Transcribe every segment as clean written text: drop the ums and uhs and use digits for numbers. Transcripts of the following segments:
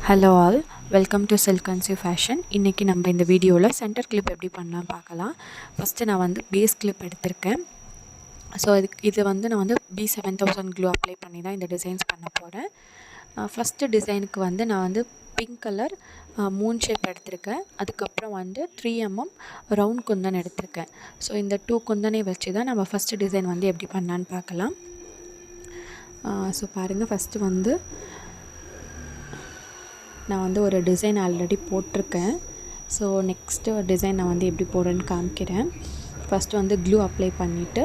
Hello all, welcome to silk consu fashion. இன்றைக்கி நம்ம இந்த வீடியோவில் சென்டர் கிளிப் எப்படி பண்ணலாம் பார்க்கலாம். ஃபஸ்ட்டு நான் வந்து பேஸ் கிளிப் எடுத்திருக்கேன். ஸோ இது வந்து நான் வந்து B7000 க்ளூ அப்ளை பண்ணி தான் இந்த டிசைன்ஸ் பண்ண போகிறேன். ஃபஸ்ட்டு டிசைனுக்கு வந்து நான் வந்து பிங்க் கலர் மூன் ஷேப் எடுத்திருக்கேன். அதுக்கப்புறம் வந்து 3mm ரவுண்ட் குந்தன் எடுத்திருக்கேன். ஸோ இந்த 2 குந்தனை வச்சு தான் நம்ம ஃபஸ்ட்டு டிசைன் வந்து எப்படி பண்ணலான்னு பார்க்கலாம். ஸோ பாருங்கள், ஃபஸ்ட்டு வந்து நான் வந்து ஒரு டிசைன் ஆல்ரெடி போட்டிருக்கேன். ஸோ நெக்ஸ்ட்டு டிசைன் நான் வந்து எப்படி போடுறேன்னு காமிக்கிறேன். ஃபஸ்ட்டு வந்து க்ளூ அப்ளை பண்ணிவிட்டு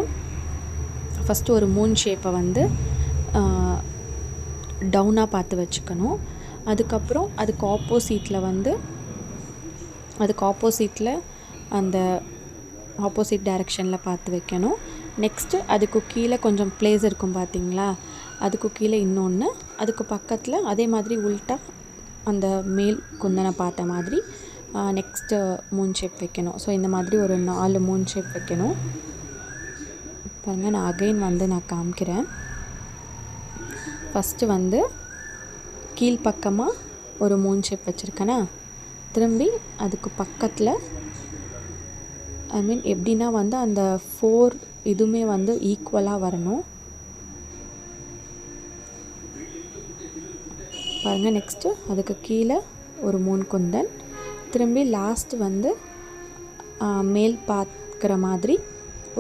ஃபஸ்ட்டு ஒரு மூன் ஷேப்பை வந்து டவுனாக பார்த்து வச்சுக்கணும். அதுக்கப்புறம் அதுக்கு ஆப்போசிட்டில் அந்த ஆப்போசிட் டைரெக்ஷனில் பார்த்து வைக்கணும். நெக்ஸ்ட்டு அதுக்கு கீழே கொஞ்சம் ப்ளேஸ் இருக்கும் பார்த்தீங்களா, அதுக்கு கீழே இன்னொன்று, அதுக்கு பக்கத்தில் அதே மாதிரி உல்ட்டா அந்த மேல் குந்தனை பார்த்த மாதிரி நெக்ஸ்ட்டு மூன் ஷேப் வைக்கணும். ஸோ இந்த மாதிரி ஒரு 4 மூன் ஷேப் வைக்கணும். பாருங்கள், நான் அகைன் வந்து நான் காமிக்கிறேன். ஃபஸ்ட்டு வந்து கீழ்ப்பக்கமாக ஒரு மூன் ஷேப் வச்சுருக்கேன்னா, திரும்பி அதுக்கு பக்கத்தில் எப்படின்னா வந்து அந்த 4 இதுவுமே வந்து ஈக்குவலாக வரணும். பாருங்கள், நெக்ஸ்ட்டு அதுக்கு கீழே ஒரு மூன் குந்தன், திரும்பி லாஸ்ட் வந்து மேல் பார்க்குற மாதிரி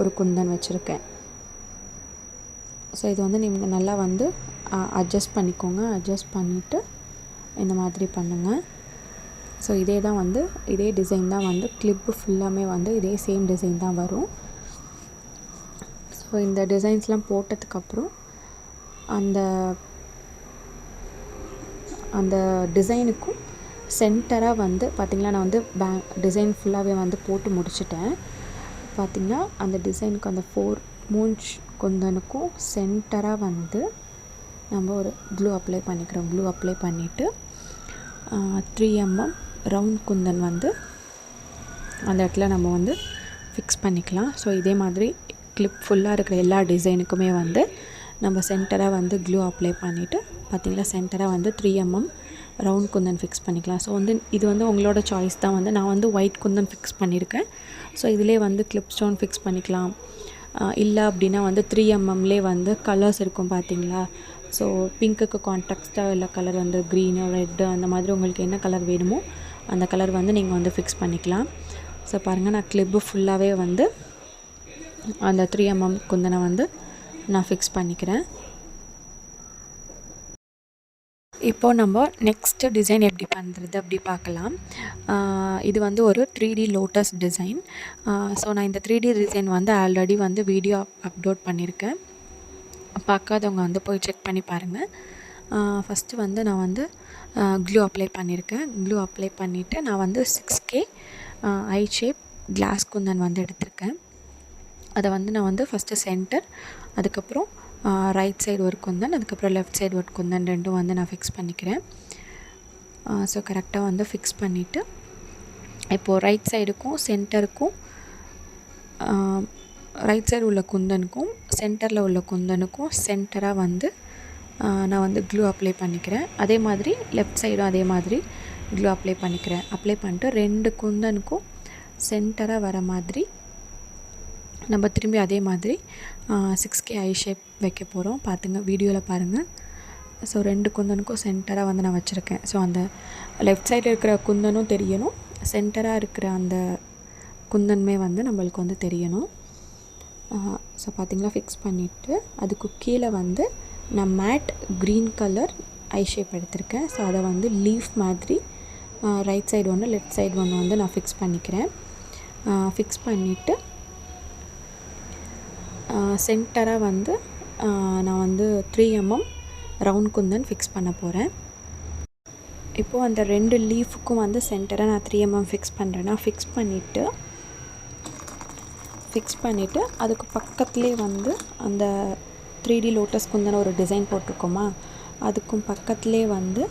ஒரு குந்தன் வச்சுருக்கேன். ஸோ இது வந்து நீங்கள் நல்லா வந்து அட்ஜஸ்ட் பண்ணிக்கோங்க. அட்ஜஸ்ட் பண்ணிவிட்டு இந்த மாதிரி பண்ணுங்கள். ஸோ இதே டிசைன் தான் வந்து கிளிப்பு ஃபுல்லாமே வந்து இதே சேம் டிசைன் தான் வரும். ஸோ இந்த டிசைன்ஸ்லாம் போட்டதுக்கப்புறம் அந்த டிசைனுக்கும் சென்டராக வந்து பார்த்திங்களா, நான் வந்து டிசைன் ஃபுல்லாகவே வந்து போட்டு முடிச்சிட்டேன். பார்த்திங்கன்னா அந்த டிசைனுக்கு அந்த 4 மூன் குந்தனுக்கும் சென்டராக வந்து நம்ம ஒரு க்ளூ அப்ளை பண்ணிக்கிறோம். க்ளூ அப்ளை பண்ணிவிட்டு 3mm ரவுண்ட் குந்தன் வந்து அந்த இடத்துல நம்ம வந்து ஃபிக்ஸ் பண்ணிக்கலாம். ஸோ இதே மாதிரி கிளிப் ஃபுல்லாக இருக்கிற எல்லா டிசைனுக்குமே வந்து நம்ம சென்டராக வந்து க்ளூ அப்ளை பண்ணிவிட்டு பார்த்திங்களா, சென்டராக வந்து 3mm ரவுண்ட் குந்தன் ஃபிக்ஸ் பண்ணிக்கலாம். ஸோ வந்து இது வந்து உங்களோட சாய்ஸ் தான். வந்து நான் வந்து ஒயிட் குந்தன் ஃபிக்ஸ் பண்ணியிருக்கேன். ஸோ இதிலே வந்து கிளிப் ஸ்டோன் ஃபிக்ஸ் பண்ணிக்கலாம். இல்லை அப்படின்னா வந்து 3mmலே வந்து கலர்ஸ் இருக்கும் பார்த்தீங்களா. ஸோ பிங்க்குக்கு கான்ட்ராஸ்ட்டாக இல்லை கலர் வந்து க்ரீனு, ரெட்டு, அந்த மாதிரி உங்களுக்கு என்ன கலர் வேணுமோ அந்த கலர் வந்து நீங்கள் வந்து ஃபிக்ஸ் பண்ணிக்கலாம். ஸோ பாருங்கள், நான் கிளிப்பு ஃபுல்லாகவே வந்து அந்த 3mm குந்தனை வந்து நான் ஃபிக்ஸ் பண்ணிக்கிறேன். இப்போது நம்ம நெக்ஸ்ட்டு டிசைன் எப்படி பண்ணுறது அப்படி பார்க்கலாம். இது வந்து ஒரு 3D லோட்டஸ் டிசைன். ஸோ நான் இந்த 3D டிசைன் வந்து ஆல்ரெடி வந்து வீடியோ அப்லோட் பண்ணியிருக்கேன். பார்க்காதவங்க வந்து போய் செக் பண்ணி பாருங்கள். ஃபஸ்ட்டு வந்து நான் வந்து க்ளூ அப்ளை பண்ணியிருக்கேன். க்ளூ அப்ளை பண்ணிவிட்டு நான் வந்து 6K ஐ ஷேப் கிளாஸ் குந்தன் வந்து எடுத்திருக்கேன். அதை வந்து நான் வந்து ஃபஸ்ட்டு சென்டர், அதுக்கப்புறம் ரைட் சைடு ஒரு குந்தன், அதுக்கப்புறம் லெஃப்ட் சைடு ஒரு குந்தன், ரெண்டும் வந்து நான் ஃபிக்ஸ் பண்ணிக்கிறேன். ஸோ கரெக்டாக வந்து ஃபிக்ஸ் பண்ணிவிட்டு இப்போது ரைட் சைடுக்கும் சென்டருக்கும் ரைட் சைடு உள்ள குந்தனுக்கும் சென்டரில் உள்ள குந்தனுக்கும் சென்டராக வந்து நான் வந்து க்ளூ அப்ளை பண்ணிக்கிறேன். அதே மாதிரி லெஃப்ட் சைடும் அதே மாதிரி க்ளூ அப்ளை பண்ணிக்கிறேன். அப்ளை பண்ணிட்டு 2 குந்தனுக்கும் சென்டராக வர மாதிரி நம்ம திரும்பி அதே மாதிரி 6K ஐ ஷேப் வைக்க போகிறோம். பார்த்துங்க, வீடியோவில் பாருங்கள். ஸோ 2 குந்தனுக்கும் சென்டராக வந்து நான் வச்சுருக்கேன். ஸோ அந்த லெஃப்ட் சைடில் இருக்கிற குந்தனும் தெரியணும், சென்டராக இருக்கிற அந்த குந்தனுமே வந்து நம்மளுக்கு வந்து தெரியணும். ஸோ பார்த்திங்களா, ஃபிக்ஸ் பண்ணிவிட்டு அதுக்கு கீழே வந்து நான் மேட் க்ரீன் கலர் ஐ ஷேப் எடுத்திருக்கேன். ஸோ அதை வந்து லீஃப் மாதிரி ரைட் சைடு ஒன்று, லெஃப்ட் சைடு ஒன்று வந்து நான் ஃபிக்ஸ் பண்ணிக்கிறேன். ஃபிக்ஸ் பண்ணிவிட்டு சென்டராக வந்து நான் வந்து 3mm ரவுண்ட் குந்தன் ஃபிக்ஸ் பண்ண போகிறேன். இப்போது அந்த 2 லீஃபுக்கும் வந்து சென்டராக நான் 3mm ஃபிக்ஸ் பண்ணுறேன்னா ஃபிக்ஸ் பண்ணிவிட்டு அதுக்கு பக்கத்துலேயே வந்து அந்த 3D லோட்டஸ் குந்தன் ஒரு டிசைன் போட்டிருக்கோமா, அதுக்கும் பக்கத்துலேயே வந்து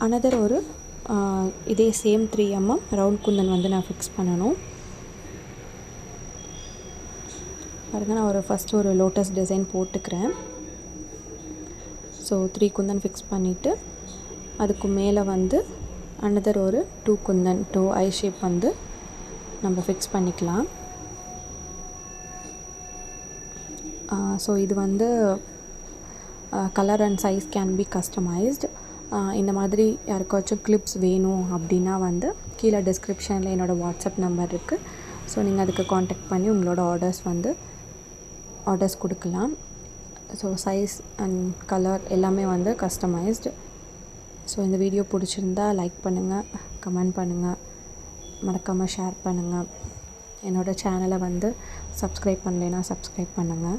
அனதர் ஒரு இதே சேம் 3mm ரவுண்ட் குந்தன் வந்து நான் ஃபிக்ஸ் பண்ணணும். பாருங்கள், நான் ஃபஸ்ட்டு ஒரு லோட்டஸ் டிசைன் போட்டுக்கிறேன். ஸோ 3 குந்தன் ஃபிக்ஸ் பண்ணிவிட்டு அதுக்கு மேலே வந்து அனதர் ஒரு 2 குந்தன் 2 ஐ ஷேப் வந்து நம்ம ஃபிக்ஸ் பண்ணிக்கலாம். ஸோ இது வந்து colour and size can be customised. இந்த மாதிரி யாருக்காச்சும் கிளிப்ஸ் வேணும் அப்படின்னா வந்து கீழே டிஸ்கிரிப்ஷனில் என்னோடய வாட்ஸ்அப் நம்பர் இருக்குது. ஸோ நீங்கள் அதுக்கு காண்டாக்ட் பண்ணி உங்களோட ஆர்டர்ஸ் கொடுக்கலாம். ஸோ சைஸ் அண்ட் கலர் எல்லாமே வந்து கஸ்டமைஸ்டு. ஸோ இந்த வீடியோ பிடிச்சிருந்தா லைக் பண்ணுங்கள், கமெண்ட் பண்ணுங்கள், மறக்காமல் ஷேர் பண்ணுங்கள். என்னோடய சேனலை வந்து சப்ஸ்கிரைப் பண்ணலைன்னா சப்ஸ்கிரைப் பண்ணுங்கள்.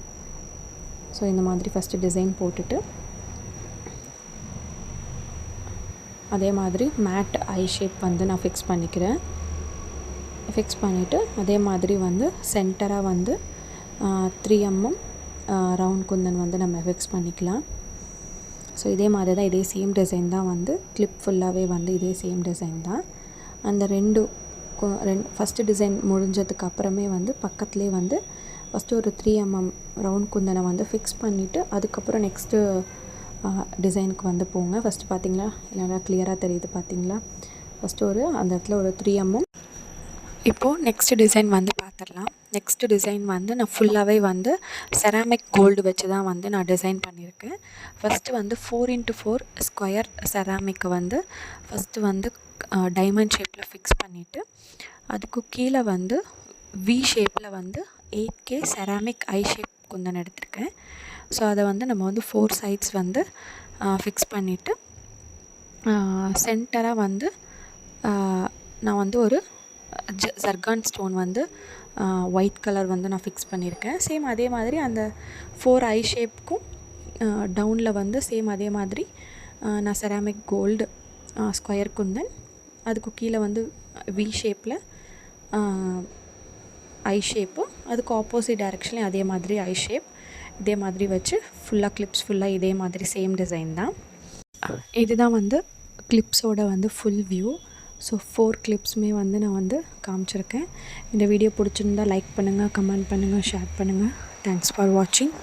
ஸோ இந்த மாதிரி ஃபஸ்ட்டு டிசைன் போட்டுட்டு அதே மாதிரி மேட் ஐ ஷேப் வந்து நான் ஃபிக்ஸ் பண்ணிக்கிறேன். ஃபிக்ஸ் பண்ணிவிட்டு அதே மாதிரி வந்து சென்டராக வந்து 3mm ரவுண்ட் குந்தன் வந்து நம்ம ஃபிக்ஸ் பண்ணிக்கலாம். ஸோ இதே மாதிரி தான், இதே சேம் டிசைன் தான் வந்து கிளிப் ஃபுல்லாகவே வந்து இதே சேம் டிசைன் தான். அந்த ரெண்டு ஃபஸ்ட்டு டிசைன் முடிஞ்சதுக்கு அப்புறமே வந்து பக்கத்துலேயே வந்து ஃபஸ்ட்டு ஒரு 3mm ரவுண்ட் குந்தனை வந்து ஃபிக்ஸ் பண்ணிவிட்டு அதுக்கப்புறம் நெக்ஸ்ட்டு டிசைனுக்கு வந்து போங்க. ஃபஸ்ட்டு பார்த்தீங்களா, இல்லைனா கிளியராக தெரியுது பார்த்தீங்களா? ஃபஸ்ட்டு அந்த இடத்துல ஒரு 3mm. இப்போது நெக்ஸ்ட்டு டிசைன் வந்து பார்த்துடலாம். நெக்ஸ்ட்டு டிசைன் வந்து நான் ஃபுல்லாகவே வந்து செராமிக் கோல்டு வச்சு தான் வந்து நான் டிசைன் பண்ணியிருக்கேன். ஃபஸ்ட்டு வந்து 4x4 ஸ்கொயர் செராமிக்கை வந்து ஃபஸ்ட்டு வந்து டைமண்ட் ஷேப்பில் ஃபிக்ஸ் பண்ணிவிட்டு அதுக்கு கீழே வந்து வி ஷேப்பில் வந்து 8K செராமிக் ஐ ஷேப் குந்தன் எடுத்திருக்கேன். ஸோ அதை வந்து நம்ம வந்து 4 சைட்ஸ் வந்து ஃபிக்ஸ் பண்ணிவிட்டு சென்டராக வந்து நான் வந்து ஒரு ஜர்கான் ஸ்டோன் வந்து ஒயிட் கலர் வந்து நான் ஃபிக்ஸ் பண்ணியிருக்கேன். சேம் அதே மாதிரி அந்த 4 ஐ ஷேப்புக்கும் டவுனில் வந்து சேம் அதே மாதிரி நான் செராமிக் கோல்டு ஸ்கொயர் குந்தன், அதுக்கு கீழே வந்து வி ஷேப்பில் ஐ ஷேப்பு, அதுக்கு ஆப்போசிட் டைரெக்ஷன்லேயும் அதே மாதிரி ஐ ஷேப், இதே மாதிரி வச்சு ஃபுல்லாக கிளிப்ஸ் ஃபுல்லாக இதே மாதிரி சேம் டிசைன் தான். இதுதான் வந்து கிளிப்ஸோட வந்து ஃபுல் வியூ. ஸோ 4 கிளிப்ஸுமே வந்து நான் வந்து காமிச்சிருக்கேன். இந்த வீடியோ பிடிச்சிருந்தால் லைக் பண்ணுங்கள், கமெண்ட் பண்ணுங்கள், ஷேர் பண்ணுங்கள். தேங்க்ஸ் ஃபார் வாட்சிங்.